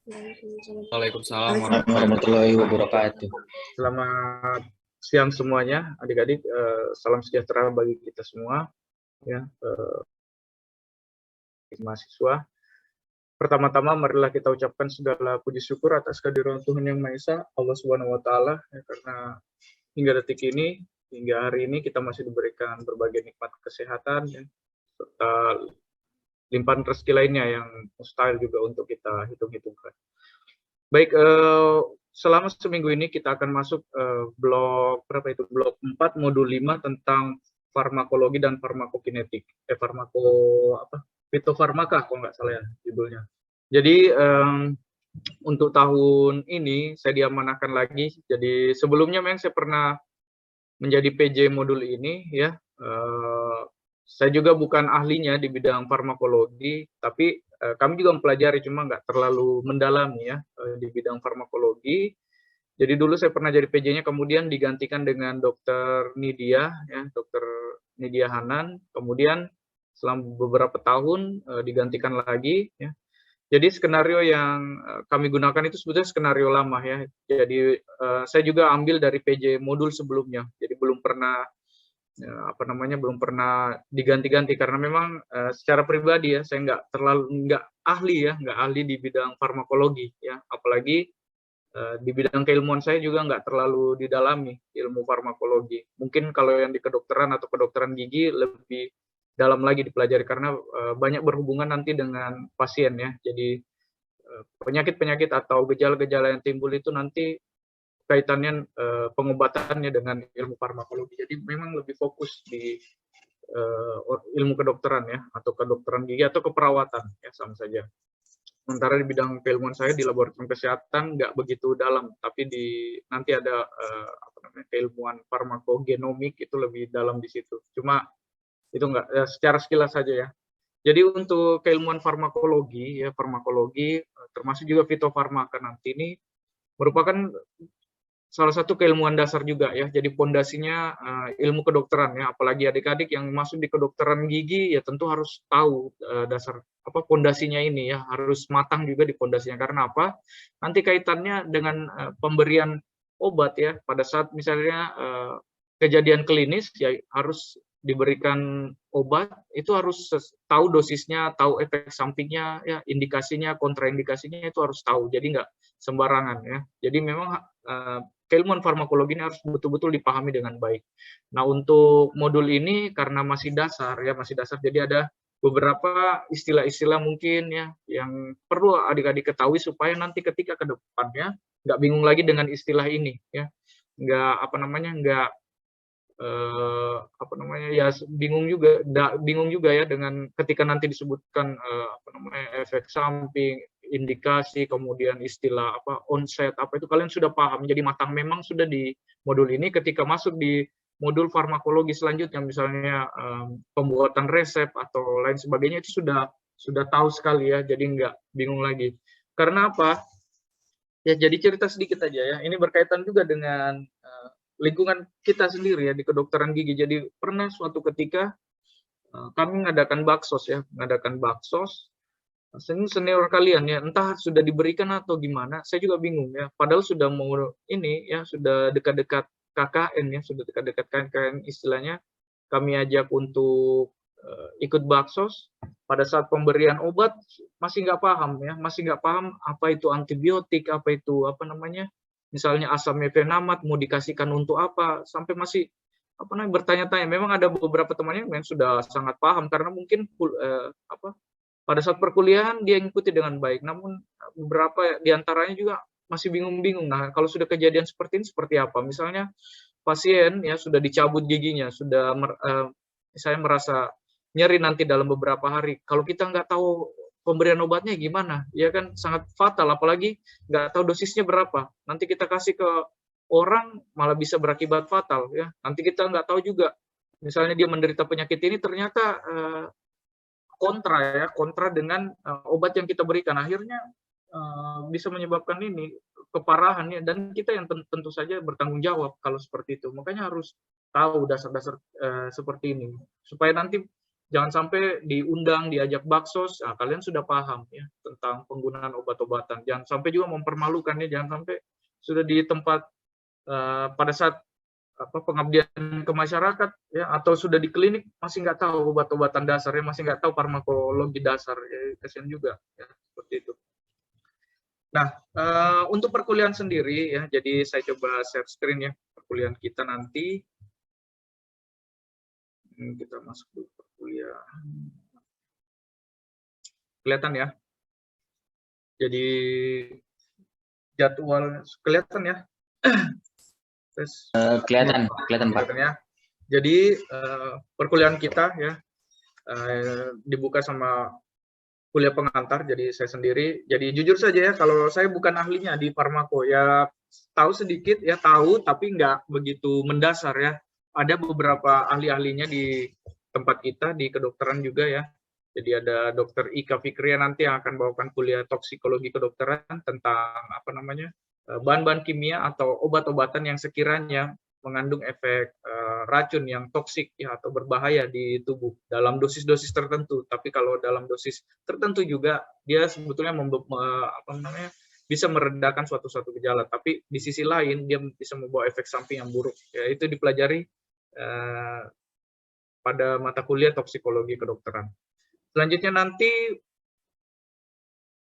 Waalaikumsalam warahmatullahi wabarakatuh. Selamat siang semuanya, adik-adik. Salam sejahtera bagi kita semua, ya, mahasiswa. Pertama-tama, marilah kita ucapkan segala puji syukur atas kehadiran Tuhan Yang Maha Esa, Allah Subhanahu Wa Taala, ya, karena hingga detik ini, hingga hari ini kita masih diberikan berbagai nikmat kesehatan, ya, serta limpahan rezeki lainnya yang mustahil juga untuk kita hitung-hitungkan. Baik, selama seminggu ini kita akan masuk blok 4 modul 5 tentang farmakologi dan farmakokinetik. Fitofarmaka kalau nggak salah ya judulnya. Jadi untuk tahun ini saya diamanahkan lagi. Jadi sebelumnya memang saya pernah menjadi PJ modul ini, ya. Saya juga bukan ahlinya di bidang farmakologi, tapi kami juga mempelajari, cuma nggak terlalu mendalami, ya, di bidang farmakologi. Jadi dulu saya pernah jadi PJ-nya, kemudian digantikan dengan Dr. Nidia, ya, Dr. Nidia Hanan. Kemudian selama beberapa tahun digantikan lagi, ya. Jadi skenario yang kami gunakan itu sebetulnya skenario lama, ya. Jadi saya juga ambil dari PJ modul sebelumnya. Jadi belum pernah belum pernah diganti-ganti, karena memang secara pribadi, ya, saya nggak ahli di bidang farmakologi, ya, apalagi di bidang keilmuan saya juga nggak terlalu didalami ilmu farmakologi. Mungkin kalau yang di kedokteran atau kedokteran gigi lebih dalam lagi dipelajari, karena banyak berhubungan nanti dengan pasien, ya. Jadi penyakit-penyakit atau gejala-gejala yang timbul itu nanti kaitannya pengobatannya dengan ilmu farmakologi. Jadi memang lebih fokus di ilmu kedokteran, ya, atau kedokteran gigi atau keperawatan, ya, sama saja. Sementara di bidang keilmuan saya di laboratorium kesehatan nggak begitu dalam, tapi nanti ada keilmuan farmakogenomik itu lebih dalam di situ. Cuma itu nggak secara sekilas saja, ya. Jadi untuk keilmuan farmakologi, ya, termasuk juga fitofarmaka nanti ini merupakan salah satu keilmuan dasar juga, ya. Jadi pondasinya ilmu kedokteran, ya. Apalagi adik-adik yang masuk di kedokteran gigi, ya tentu harus tahu dasar pondasinya ini, ya. Harus matang juga di pondasinya. Karena apa? Nanti kaitannya dengan pemberian obat, ya. Pada saat misalnya kejadian klinis, ya, harus diberikan obat, itu harus tahu dosisnya, tahu efek sampingnya, ya, indikasinya, kontraindikasinya itu harus tahu. Jadi nggak sembarangan, ya. Jadi memang keilmuan farmakologi ini harus betul-betul dipahami dengan baik. Nah, untuk modul ini karena masih dasar, ya, jadi ada beberapa istilah-istilah mungkin, ya, yang perlu adik-adik ketahui supaya nanti ketika ke depannya nggak bingung lagi dengan istilah ini, ya. Bingung juga ya dengan ketika nanti disebutkan efek samping, indikasi, kemudian istilah onset, itu kalian sudah paham, jadi matang memang sudah di modul ini. Ketika masuk di modul farmakologi selanjutnya, misalnya pembuatan resep atau lain sebagainya, itu sudah tahu sekali, ya, jadi nggak bingung lagi. Karena apa? Ya, jadi cerita sedikit aja, ya. Ini berkaitan juga dengan lingkungan kita sendiri, ya, di kedokteran gigi. Jadi pernah suatu ketika kami mengadakan baksos, ya, senior kalian, ya, entah sudah diberikan atau gimana, saya juga bingung, ya. Padahal sudah mau ini, ya, sudah dekat-dekat KKN, ya, sudah dekat-dekat KKN istilahnya, kami ajak untuk ikut baksos. Pada saat pemberian obat masih nggak paham, ya, apa itu antibiotik, apa itu misalnya asam mefenamat mau dikasihkan untuk apa, sampai masih bertanya-tanya. Memang ada beberapa temannya yang sudah sangat paham karena mungkin pada saat perkuliahan dia ngikuti dengan baik, namun beberapa diantaranya juga masih bingung-bingung. Nah, kalau sudah kejadian seperti ini seperti apa? Misalnya pasien, ya, sudah dicabut giginya, sudah misalnya merasa nyeri nanti dalam beberapa hari. Kalau kita nggak tahu pemberian obatnya gimana, ya kan sangat fatal, apalagi nggak tahu dosisnya berapa. Nanti kita kasih ke orang malah bisa berakibat fatal, ya. Nanti kita nggak tahu juga, misalnya dia menderita penyakit ini ternyata kontra dengan obat yang kita berikan, akhirnya bisa menyebabkan ini keparahan, ya, dan kita yang tentu saja bertanggung jawab kalau seperti itu. Makanya harus tahu dasar-dasar seperti ini supaya nanti jangan sampai diundang, diajak baksos, nah, kalian sudah paham ya tentang penggunaan obat-obatan. Jangan sampai juga mempermalukan ya, jangan sampai sudah di tempat pada saat pengabdian ke masyarakat ya, atau sudah di klinik masih nggak tahu obat-obatan dasar ya, masih nggak tahu farmakologi dasar ya, kasihan juga ya, seperti itu. Nah, untuk perkuliahan sendiri ya, jadi saya coba share screen ya perkuliahan kita nanti. Kita masuk dulu perkuliahan. Kelihatan ya? Jadi jadwal kelihatan ya? Kelihatan Pak. Ya. Jadi perkuliahan kita ya dibuka sama kuliah pengantar, jadi saya sendiri. Jadi jujur saja ya, kalau saya bukan ahlinya di farmako ya, tahu sedikit ya, tahu tapi nggak begitu mendasar ya. Ada beberapa ahli-ahlinya di tempat kita di kedokteran juga ya. Jadi ada Dr. Ika Fikria nanti yang akan bawakan kuliah toksikologi kedokteran tentang bahan-bahan kimia atau obat-obatan yang sekiranya mengandung efek racun yang toksik ya, atau berbahaya di tubuh dalam dosis-dosis tertentu. Tapi kalau dalam dosis tertentu juga dia sebetulnya bisa meredakan suatu gejala. Tapi di sisi lain dia bisa membawa efek samping yang buruk. Ya, itu dipelajari pada mata kuliah toksikologi kedokteran. Selanjutnya nanti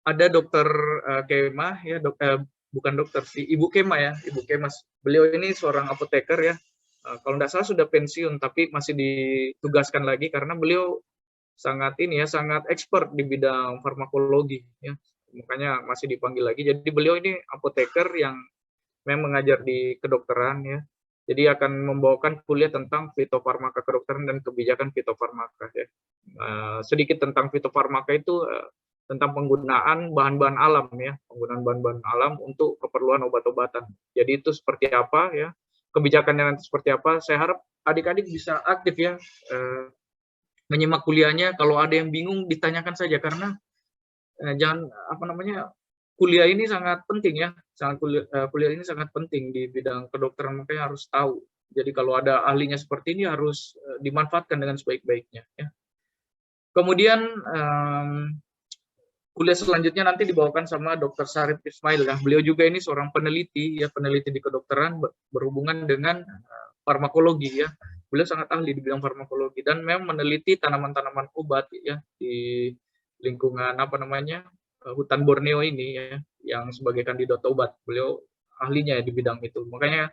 ada Dokter Kemah ya, bukan dokter sih, Ibu Kema ya, Ibu Kema. Beliau ini seorang apoteker ya, kalau tidak salah sudah pensiun tapi masih ditugaskan lagi karena beliau sangat expert di bidang farmakologi ya, makanya masih dipanggil lagi. Jadi beliau ini apoteker yang memang mengajar di kedokteran ya, jadi akan membawakan kuliah tentang fitofarmaka kedokteran dan kebijakan fitofarmaka ya. Sedikit tentang fitofarmaka itu tentang penggunaan bahan-bahan alam ya, penggunaan bahan-bahan alam untuk keperluan obat-obatan. Jadi itu seperti apa ya, kebijakannya nanti seperti apa. Saya harap adik-adik bisa aktif ya menyimak kuliahnya. Kalau ada yang bingung ditanyakan saja, karena kuliah ini sangat penting ya, kuliah ini sangat penting di bidang kedokteran, makanya harus tahu. Jadi kalau ada ahlinya seperti ini harus dimanfaatkan dengan sebaik-baiknya ya. Kemudian kuliah selanjutnya nanti dibawakan sama Dr. Syarif Ismail ya. Beliau juga ini seorang peneliti ya, peneliti di kedokteran berhubungan dengan farmakologi ya. Beliau sangat ahli di bidang farmakologi dan memang meneliti tanaman-tanaman obat ya di lingkungan hutan Borneo ini ya, yang sebagai kandidat obat. Beliau ahlinya ya di bidang itu. Makanya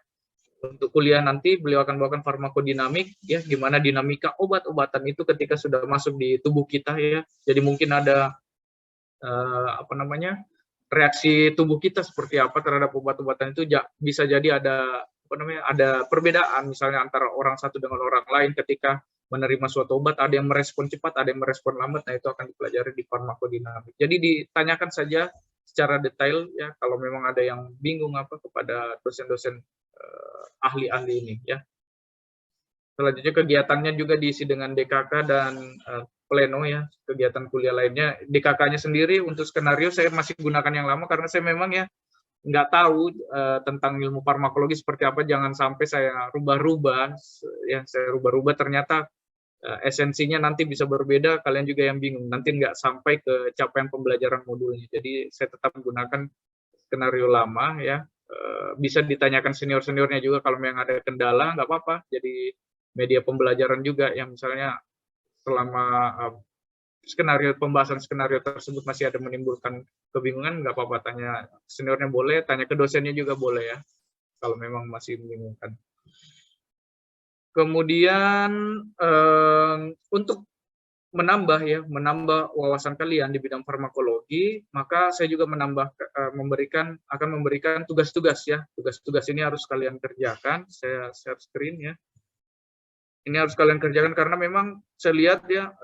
untuk kuliah nanti beliau akan bawakan farmakodinamik ya, gimana dinamika obat-obatan itu ketika sudah masuk di tubuh kita ya. Jadi mungkin ada reaksi tubuh kita seperti apa terhadap obat-obatan itu. Bisa jadi ada perbedaan misalnya antara orang satu dengan orang lain ketika menerima suatu obat, ada yang merespon cepat, ada yang merespon lambat. Nah, itu akan dipelajari di farmakodinamik. Jadi ditanyakan saja secara detail ya kalau memang ada yang bingung kepada dosen-dosen ahli-ahli ini ya. Selanjutnya kegiatannya juga diisi dengan DKK dan pleno ya, kegiatan kuliah lainnya. DKK-nya sendiri untuk skenario saya masih gunakan yang lama karena saya memang ya nggak tahu tentang ilmu farmakologi seperti apa. Jangan sampai saya rubah-rubah ya, ternyata esensinya nanti bisa berbeda, kalian juga yang bingung, nanti nggak sampai ke capaian pembelajaran modulnya. Jadi saya tetap menggunakan skenario lama ya. Bisa ditanyakan senior-seniornya juga kalau memang ada kendala, nggak apa-apa. Jadi media pembelajaran juga yang misalnya selama pembahasan skenario tersebut masih ada menimbulkan kebingungan, nggak apa-apa, tanya seniornya boleh, tanya ke dosennya juga boleh ya, kalau memang masih membingungkan. Kemudian untuk menambah wawasan kalian di bidang farmakologi, maka saya juga akan memberikan tugas-tugas ya. Tugas-tugas ini harus kalian kerjakan. Saya share screen ya. Ini harus kalian kerjakan karena memang saya lihat ya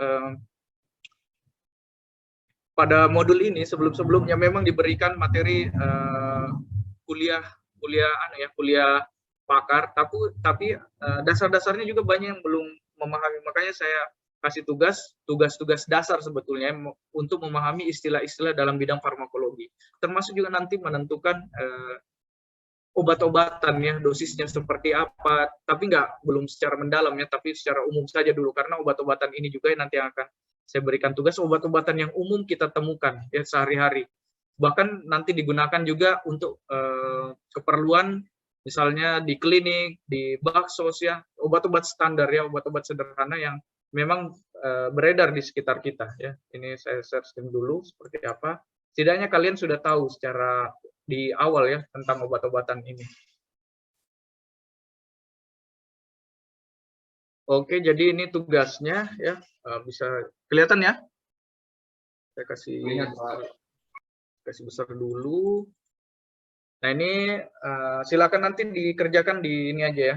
pada modul ini sebelum-sebelumnya memang diberikan materi kuliah pakar, tapi dasar-dasarnya juga banyak yang belum memahami. Makanya saya kasih tugas-tugas dasar sebetulnya untuk memahami istilah-istilah dalam bidang farmakologi, termasuk juga nanti menentukan obat-obatan ya, dosisnya seperti apa, tapi belum secara mendalam ya, tapi secara umum saja dulu, karena obat-obatan ini juga nanti yang akan saya berikan tugas, obat-obatan yang umum kita temukan ya sehari-hari. Bahkan nanti digunakan juga untuk keperluan misalnya di klinik, di baksos ya, obat-obat standar ya, obat-obat sederhana yang memang beredar di sekitar kita ya. Ini saya searching dulu seperti apa. Setidaknya kalian sudah tahu secara di awal ya tentang obat-obatan ini. Oke, jadi ini tugasnya ya, bisa kelihatan ya? Saya kasih besar dulu. Nah ini silakan nanti dikerjakan di ini aja ya,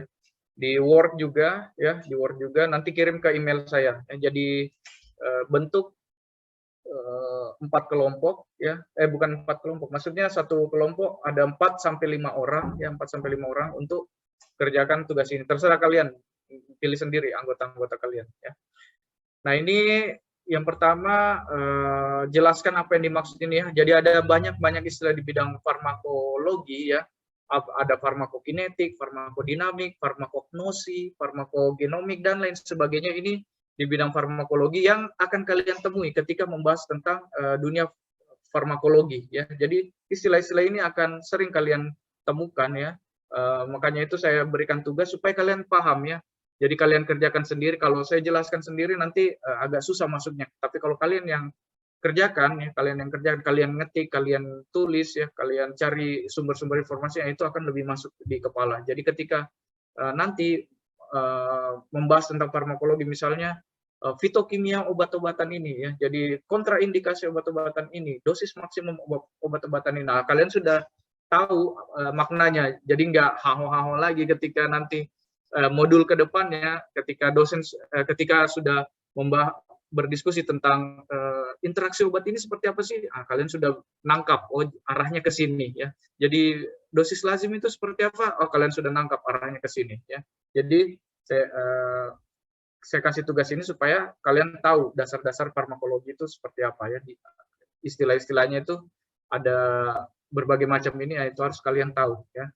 di Word juga ya, di Word juga. Nanti kirim ke email saya. Jadi bentuk 4 kelompok ya, bukan 4 kelompok, maksudnya satu kelompok ada 4 sampai 5 orang ya, 4 sampai 5 orang untuk kerjakan tugas ini. Terserah kalian pilih sendiri anggota-anggota kalian ya. Nah ini yang pertama jelaskan apa yang dimaksud ini ya. Jadi ada banyak istilah di bidang farmakologi ya. Ada farmakokinetik, farmakodinamik, farmakognosi, farmakogenomik dan lain sebagainya. Ini di bidang farmakologi yang akan kalian temui ketika membahas tentang dunia farmakologi ya. Jadi istilah-istilah ini akan sering kalian temukan ya. Makanya itu saya berikan tugas supaya kalian paham ya. Jadi kalian kerjakan sendiri. Kalau saya jelaskan sendiri nanti agak susah masuknya. Tapi kalau kalian yang kerjakan ya, kalian ngetik, kalian tulis ya, kalian cari sumber-sumber informasi yang itu akan lebih masuk di kepala. Jadi ketika nanti membahas tentang farmakologi misalnya fitokimia obat-obatan ini ya, jadi kontraindikasi obat-obatan ini, dosis maksimum obat-obatan ini. Nah, kalian sudah tahu maknanya. Jadi nggak haho-haho lagi ketika nanti modul ke depannya, ketika sudah berdiskusi tentang interaksi obat ini seperti apa sih? Kalian sudah nangkap, oh arahnya ke sini ya. Jadi dosis lazim itu seperti apa? Oh kalian sudah nangkap arahnya ke sini ya. Jadi saya kasih tugas ini supaya kalian tahu dasar-dasar farmakologi itu seperti apa ya. Istilah-istilahnya itu ada berbagai macam ini, itu harus kalian tahu ya.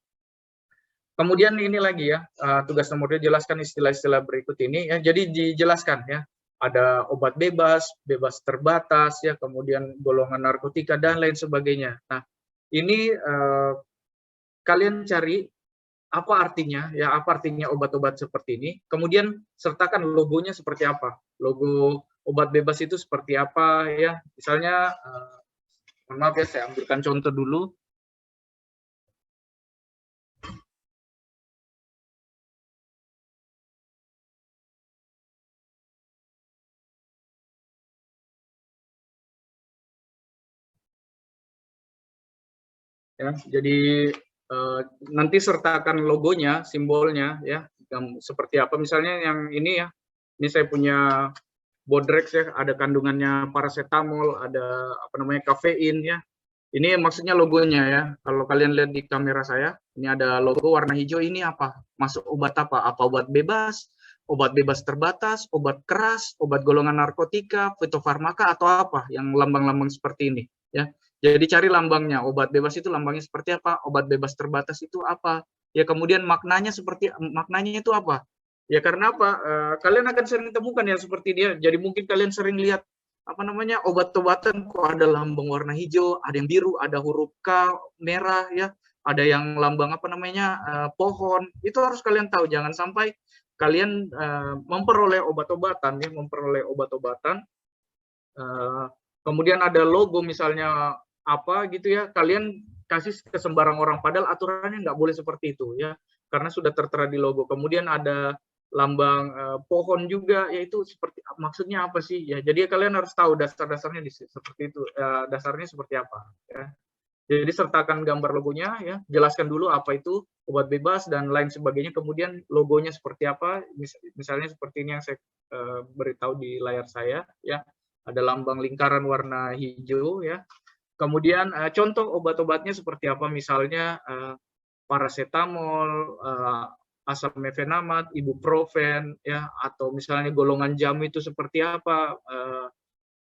Kemudian ini lagi ya, tugas nomor 2, jelaskan istilah-istilah berikut ini ya. Jadi dijelaskan ya, ada obat bebas, bebas terbatas ya, kemudian golongan narkotika dan lain sebagainya. Nah, ini kalian cari apa artinya ya, apa artinya obat-obat seperti ini. Kemudian sertakan logonya seperti apa. Logo obat bebas itu seperti apa ya. Misalnya mohon maaf ya, saya ambilkan contoh dulu. Ya, jadi nanti sertakan logonya, simbolnya ya, yang seperti apa. Misalnya yang ini ya, ini saya punya Bodrex ya, ada kandungannya paracetamol, ada apa namanya kafein ya. Ini maksudnya logonya ya. Kalau kalian lihat di kamera saya, ini ada logo warna hijau, ini apa? Masuk obat apa? Apa obat bebas terbatas, obat keras, obat golongan narkotika, fitofarmaka atau apa yang lambang-lambang seperti ini ya. Jadi cari lambangnya, obat bebas itu lambangnya seperti apa, obat bebas terbatas itu apa. Ya kemudian maknanya itu apa? Ya karena apa? Kalian akan sering temukan yang seperti dia. Jadi mungkin kalian sering lihat apa namanya obat-obatan kok ada lambang warna hijau, ada yang biru, ada huruf K merah ya, ada yang lambang apa namanya pohon. Itu harus kalian tahu. Jangan sampai kalian memperoleh obat-obatan ya, kemudian ada logo misalnya apa gitu ya, kalian kasih ke sembarang orang, padahal aturannya nggak boleh seperti itu ya, karena sudah tertera di logo. Kemudian ada lambang pohon juga, yaitu seperti maksudnya apa sih ya. Jadi kalian harus tahu dasar-dasarnya seperti itu, dasarnya seperti apa ya. Jadi sertakan gambar logonya ya, jelaskan dulu apa itu obat bebas dan lain sebagainya, kemudian logonya seperti apa, misalnya seperti ini yang saya beritahu di layar saya ya, ada lambang lingkaran warna hijau ya. Kemudian contoh obat-obatnya seperti apa, misalnya paracetamol, asam mefenamat, ibuprofen ya, atau misalnya golongan jamu itu seperti apa,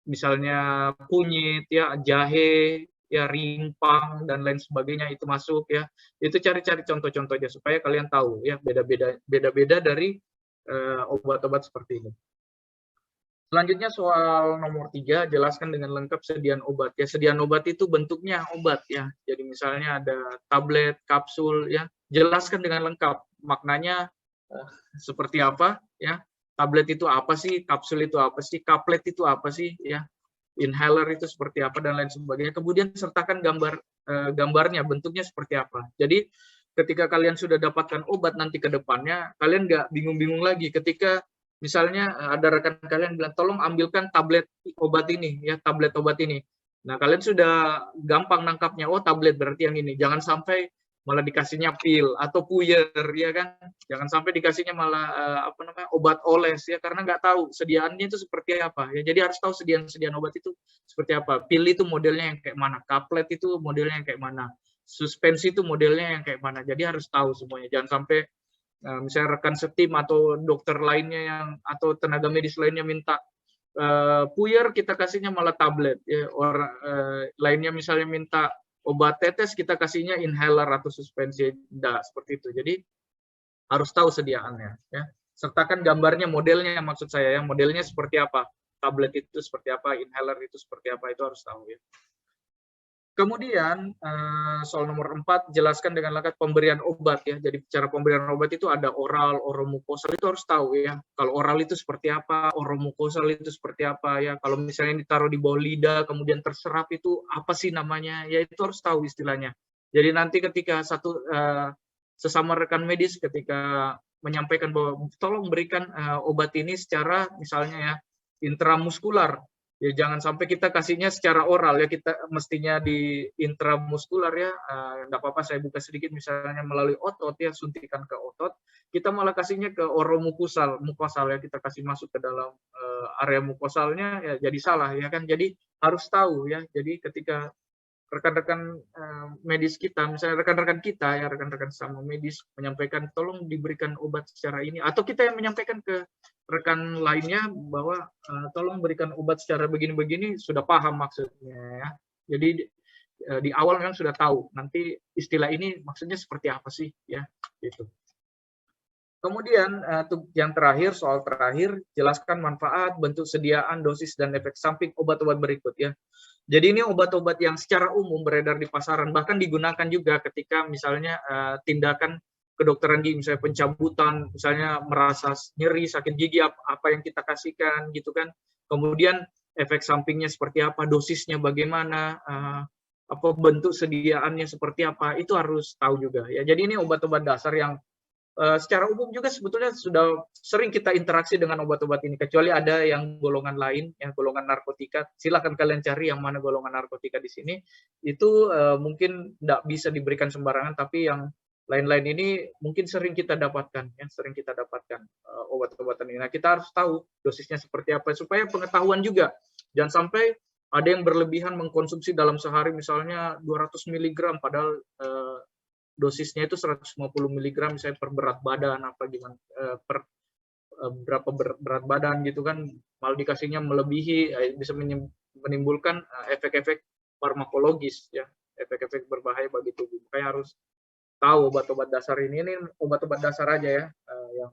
misalnya kunyit ya, jahe ya rimpang dan lain sebagainya itu masuk ya. Itu cari-cari contoh-contohnya supaya kalian tahu ya beda-beda dari obat-obat seperti ini. Selanjutnya soal nomor 3, jelaskan dengan lengkap sediaan obat. Ya, sediaan obat itu bentuknya obat ya. Jadi misalnya ada tablet, kapsul ya. Jelaskan dengan lengkap maknanya seperti apa ya. Tablet itu apa sih? Kapsul itu apa sih? Kaplet itu apa sih ya? Inhaler itu seperti apa dan lain sebagainya. Kemudian sertakan gambarnya, bentuknya seperti apa. Jadi ketika kalian sudah dapatkan obat nanti ke depannya, kalian nggak bingung-bingung lagi ketika misalnya ada rekan kalian bilang, tolong ambilkan tablet obat ini, ya tablet obat ini. Nah, kalian sudah gampang nangkapnya, oh tablet berarti yang ini. Jangan sampai malah dikasihnya pil atau puyer, ya kan? Jangan sampai dikasihnya malah obat oles, ya karena nggak tahu sediaannya itu seperti apa. Ya, jadi harus tahu sediaan obat itu seperti apa. Pil itu modelnya yang kayak mana, kaplet itu modelnya yang kayak mana, suspensi itu modelnya yang kayak mana. Jadi harus tahu semuanya. Jangan sampai misalnya rekan setim atau dokter lainnya atau tenaga medis lainnya minta puyer, kita kasihnya malah tablet ya. Lainnya misalnya minta obat tetes, kita kasihnya inhaler atau suspensi, tidak seperti itu. Jadi harus tahu sediaannya ya. Sertakan gambarnya, modelnya maksud saya ya, modelnya seperti apa, tablet itu seperti apa, inhaler itu seperti apa, itu harus tahu ya. Kemudian soal nomor 4, jelaskan dengan lengkap pemberian obat ya. Jadi cara pemberian obat itu ada oral, oromukosal, itu harus tahu ya. Kalau oral itu seperti apa, oromukosal itu seperti apa ya. Kalau misalnya ditaruh di bawah lidah kemudian terserap itu apa sih namanya? Ya itu harus tahu istilahnya. Jadi nanti ketika sesama rekan medis ketika menyampaikan bahwa tolong berikan obat ini secara misalnya ya intramuskular. Ya jangan sampai kita kasihnya secara oral ya, kita mestinya di intramuskular ya. Nggak apa-apa saya buka sedikit, misalnya melalui otot ya, suntikan ke otot, kita malah kasihnya ke oromukosal ya, kita kasih masuk ke dalam area mukosalnya ya, jadi salah ya kan. Jadi harus tahu ya. Jadi ketika rekan-rekan medis kita, misalnya rekan-rekan kita ya, rekan-rekan sama medis menyampaikan tolong diberikan obat secara ini, atau kita yang menyampaikan ke rekan lainnya bahwa tolong berikan obat secara begini-begini, sudah paham maksudnya ya. Jadi di awal memang sudah tahu nanti istilah ini maksudnya seperti apa sih ya gitu. Kemudian yang terakhir, soal terakhir, jelaskan manfaat, bentuk sediaan, dosis dan efek samping obat-obat berikut ya. Jadi ini obat-obat yang secara umum beredar di pasaran, bahkan digunakan juga ketika misalnya tindakan kedokteran gigi, misalnya pencabutan, misalnya merasa nyeri, sakit gigi, apa yang kita kasihkan gitu kan. Kemudian efek sampingnya seperti apa, dosisnya bagaimana, apa bentuk sediaannya seperti apa, itu harus tahu juga ya. Jadi ini obat-obat dasar yang secara umum juga sebetulnya sudah sering kita interaksi dengan obat-obat ini, kecuali ada yang golongan lain, yang golongan narkotika. Silakan kalian cari yang mana golongan narkotika di sini. Itu mungkin tidak bisa diberikan sembarangan, tapi yang lain-lain ini mungkin sering kita dapatkan, ya, sering kita dapatkan obat-obatan ini. Nah, kita harus tahu dosisnya seperti apa, supaya pengetahuan juga. Jangan sampai ada yang berlebihan mengkonsumsi dalam sehari misalnya 200 mg, padahal dosisnya itu 150 mg misalnya per berat badan, apa gimana, per berapa berat badan gitu kan, malah dikasihnya melebihi, bisa menimbulkan efek-efek farmakologis ya, efek-efek berbahaya bagi tubuh. Makanya harus tahu obat-obat dasar ini obat-obat dasar aja ya yang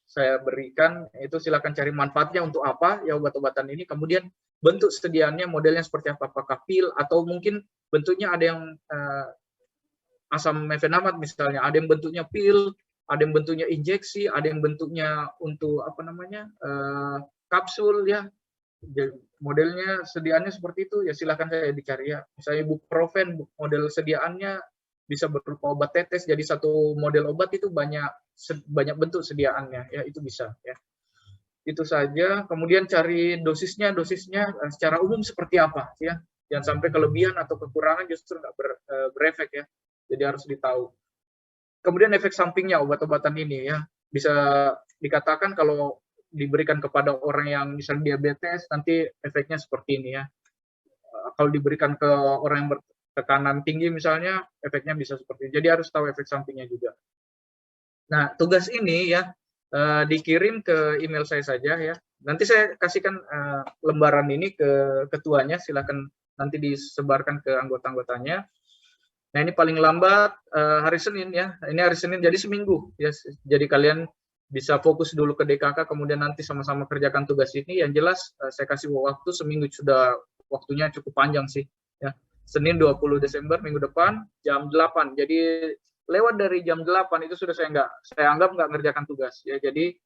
saya berikan. Itu silakan cari manfaatnya untuk apa ya obat-obatan ini, kemudian bentuk sediaannya, modelnya seperti apa, apakah pil atau mungkin bentuknya ada yang asam mefenamat misalnya, ada yang bentuknya pil, ada yang bentuknya injeksi, ada yang bentuknya untuk kapsul ya. Modelnya sediaannya seperti itu ya, silahkan saya dicari ya. Misalnya ibuprofen, model sediaannya bisa berupa obat tetes, jadi satu model obat itu banyak bentuk sediaannya ya, itu bisa ya. Itu saja. Kemudian cari dosisnya secara umum seperti apa ya. Jangan sampai kelebihan atau kekurangan justru nggak berefek ya. Jadi harus ditahu. Kemudian efek sampingnya obat-obatan ini ya, bisa dikatakan kalau diberikan kepada orang yang misalnya diabetes, nanti efeknya seperti ini ya. Kalau diberikan ke orang yang bertekanan tinggi misalnya, efeknya bisa seperti ini. Jadi harus tahu efek sampingnya juga. Nah, tugas ini ya dikirim ke email saya saja ya. Nanti saya kasihkan lembaran ini ke ketuanya, silakan nanti disebarkan ke anggota-anggotanya. Nah, ini paling lambat hari Senin ya. Ini hari Senin, jadi seminggu ya. Jadi kalian bisa fokus dulu ke DKK, kemudian nanti sama-sama kerjakan tugas ini. Yang jelas saya kasih waktu seminggu, sudah waktunya cukup panjang sih ya. Senin 20 Desember minggu depan jam 8. Jadi lewat dari jam 8 itu sudah saya anggap nggak ngerjakan tugas ya. Jadi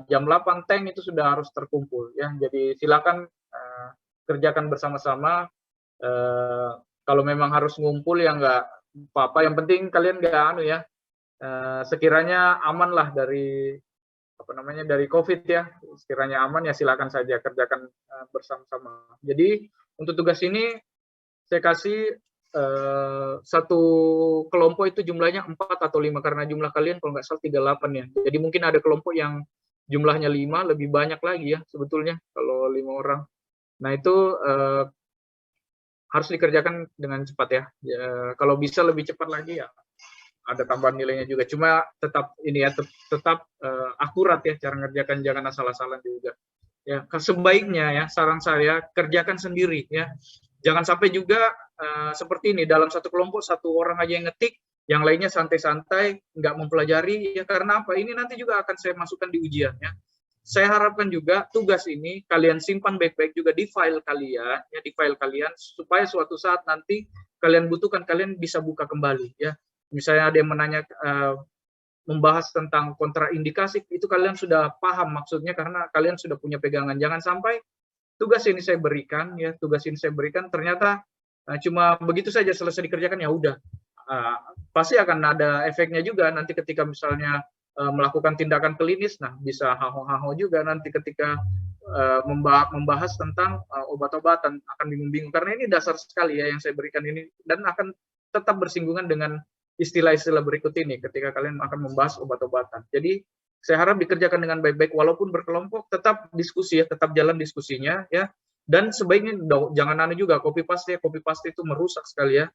jam 8 tank itu sudah harus terkumpul ya. Jadi silakan kerjakan bersama-sama. Kalau memang harus ngumpul ya nggak apa-apa, yang penting kalian nggak sekiranya aman lah dari dari COVID ya, sekiranya aman ya silakan saja kerjakan bersama-sama. Jadi untuk tugas ini saya kasih satu kelompok itu jumlahnya 4 atau 5 karena jumlah kalian kalau nggak salah 38 ya. Jadi mungkin ada kelompok yang jumlahnya 5, lebih banyak lagi ya sebetulnya kalau 5 orang. Nah itu harus dikerjakan dengan cepat ya. Kalau bisa lebih cepat lagi ya ada tambahan nilainya juga. Cuma tetap ini ya tetap akurat ya cara ngerjakan, jangan asal-asalan juga. Ya, sebaiknya ya saran saya kerjakan sendiri ya. Jangan sampai juga seperti ini, dalam satu kelompok satu orang aja yang ngetik, yang lainnya santai-santai nggak mempelajari ya. Karena apa? Ini nanti juga akan saya masukkan di ujian ya. Saya harapkan juga tugas ini kalian simpan baik-baik juga di file kalian ya, di file kalian supaya suatu saat nanti kalian butuhkan, kalian bisa buka kembali ya. Misalnya ada yang menanya membahas tentang kontraindikasi, itu kalian sudah paham maksudnya karena kalian sudah punya pegangan. Jangan sampai tugas ini saya berikan ya, tugas ini saya berikan ternyata cuma begitu saja selesai dikerjakan ya udah. Pasti akan ada efeknya juga nanti ketika misalnya melakukan tindakan klinis, nah bisa haho-haho juga nanti ketika membahas tentang obat-obatan, akan bingung-bingung karena ini dasar sekali ya yang saya berikan ini, dan akan tetap bersinggungan dengan istilah-istilah berikut ini ketika kalian akan membahas obat-obatan. Jadi saya harap dikerjakan dengan baik-baik, walaupun berkelompok tetap diskusi ya, tetap jalan diskusinya ya. Dan sebaiknya jangan juga copy paste itu merusak sekali ya.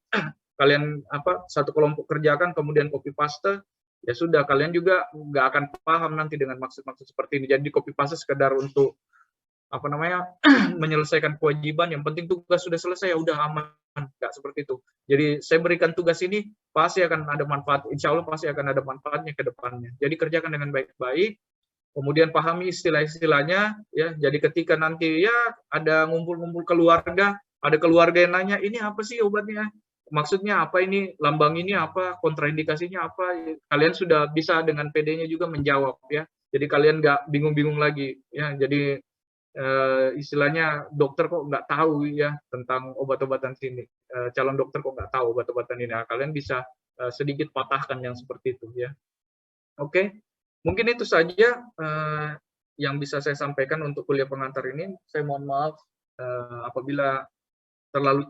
Kalian satu kelompok kerjakan kemudian copy paste, ya sudah kalian juga nggak akan paham nanti dengan maksud-maksud seperti ini. Jadi copy paste sekedar untuk menyelesaikan kewajiban, yang penting tugas sudah selesai ya udah aman, nggak seperti itu. Jadi saya berikan tugas ini pasti akan ada manfaat, insya Allah pasti akan ada manfaatnya ke depannya. Jadi kerjakan dengan baik-baik, kemudian pahami istilah-istilahnya ya. Jadi ketika nanti ya ada ngumpul-ngumpul keluarga, ada keluarga yang nanya ini apa sih obatnya, maksudnya apa ini, lambang ini apa, kontraindikasinya apa, kalian sudah bisa dengan PD-nya juga menjawab ya. Jadi kalian nggak bingung-bingung lagi ya. Jadi istilahnya dokter kok nggak tahu ya tentang obat-obatan sini, calon dokter kok nggak tahu obat-obatan ini. Nah, kalian bisa sedikit patahkan yang seperti itu ya. Oke, mungkin itu saja yang bisa saya sampaikan untuk kuliah pengantar ini. Saya mohon maaf apabila terlalu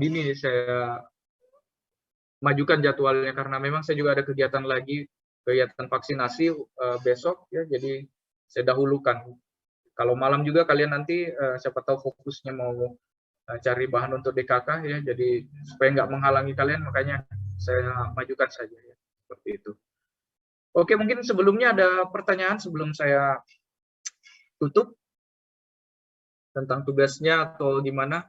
dini saya majukan jadwalnya karena memang saya juga ada kegiatan vaksinasi besok ya, jadi saya dahulukan. Kalau malam juga kalian nanti siapa tahu fokusnya mau cari bahan untuk DKK ya, jadi supaya nggak menghalangi kalian, makanya saya majukan saja ya, seperti itu. Oke, mungkin sebelumnya ada pertanyaan sebelum saya tutup tentang tugasnya atau gimana?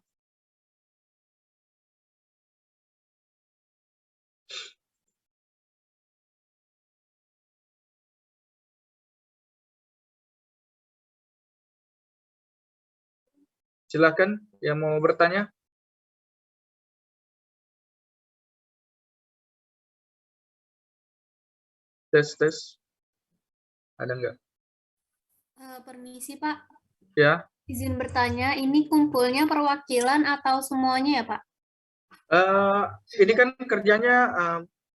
Silakan yang mau bertanya. Tes. Ada nggak? Permisi Pak. Ya. Izin bertanya, ini kumpulnya perwakilan atau semuanya ya Pak? Ini kan kerjanya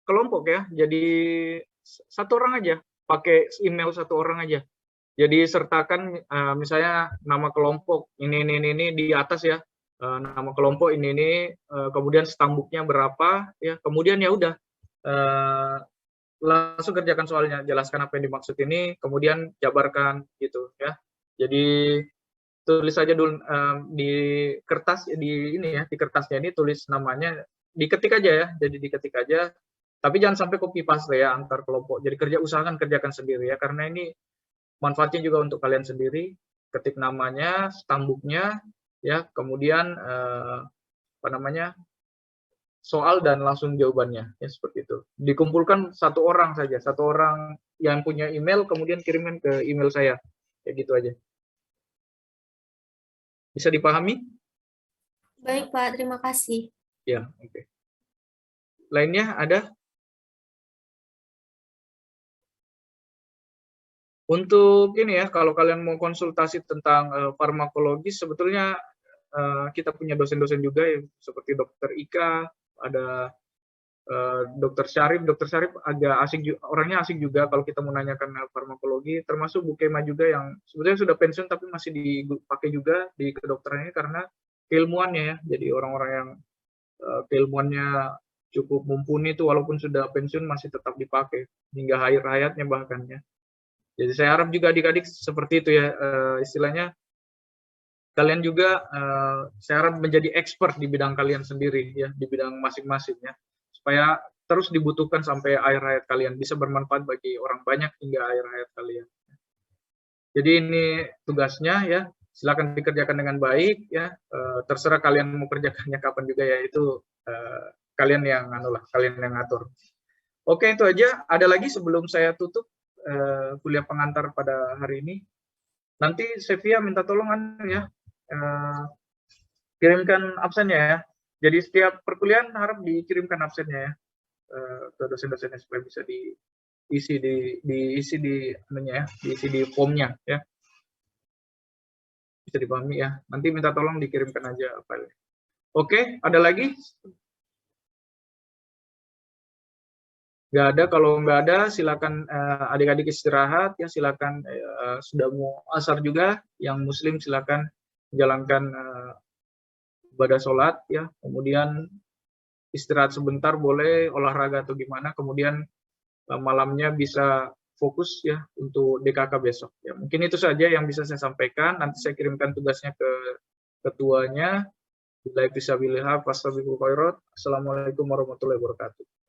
kelompok ya, jadi satu orang aja, pakai email satu orang aja. Jadi sertakan misalnya nama kelompok ini di atas ya, nama kelompok ini, kemudian stambuknya berapa ya, kemudian ya udah langsung kerjakan soalnya, jelaskan apa yang dimaksud ini, kemudian jabarkan gitu ya. Jadi tulis saja dulu di kertas di kertasnya ini tulis namanya, diketik aja ya, jadi diketik aja, tapi jangan sampai copy paste ya antar kelompok. Jadi usahakan kerjakan sendiri ya, karena ini manfaatnya juga untuk kalian sendiri. Ketik namanya, stambuknya, ya, kemudian apa namanya, soal dan langsung jawabannya, ya seperti itu. Dikumpulkan satu orang saja, satu orang yang punya email, kemudian kirimkan ke email saya, kayak gitu aja. Bisa dipahami? Baik, Pak. Terima kasih. Ya, oke. Lainnya ada? Untuk ini ya, kalau kalian mau konsultasi tentang farmakologi, sebetulnya kita punya dosen-dosen juga ya, seperti Dokter Ika, ada Dokter Syarif. Dokter Syarif agak asik, orangnya asik juga kalau kita mau nanyakan farmakologi, termasuk Bu Kema juga yang sebetulnya sudah pensiun tapi masih dipakai juga di kedokteran ini karena keilmuannya ya. Jadi orang-orang yang keilmuannya cukup mumpuni itu walaupun sudah pensiun masih tetap dipakai hingga akhir hayatnya bahkan ya. Jadi saya harap juga adik-adik seperti itu ya, istilahnya kalian juga saya harap menjadi expert di bidang kalian sendiri ya, di bidang masing-masing ya, supaya terus dibutuhkan sampai akhir hayat kalian, bisa bermanfaat bagi orang banyak hingga akhir hayat kalian. Jadi ini tugasnya ya, silakan dikerjakan dengan baik ya, terserah kalian mau kerjakannya kapan juga ya, itu kalian yang kalian yang ngatur. Oke, itu aja. Ada lagi sebelum saya tutup kuliah pengantar pada hari ini. Nanti Sevia minta tolong ya, kirimkan absennya ya. Jadi setiap perkuliahan harap dikirimkan absennya ya ke dosen-dosennya supaya bisa diisi di formnya ya. Bisa dipahami ya. Nanti minta tolong dikirimkan aja filenya. Oke, ada lagi? Nggak ada. Kalau nggak ada, silakan adik-adik istirahat ya. Silakan sudah mau asar juga. Yang Muslim silakan menjalankan ibadah sholat ya. Kemudian istirahat sebentar boleh, olahraga atau gimana. Kemudian malamnya bisa fokus ya untuk DKK besok. Ya mungkin itu saja yang bisa saya sampaikan. Nanti saya kirimkan tugasnya ke ketuanya. Billahi fisabilillah, fastabiqul khairat. Assalamualaikum warahmatullahi wabarakatuh.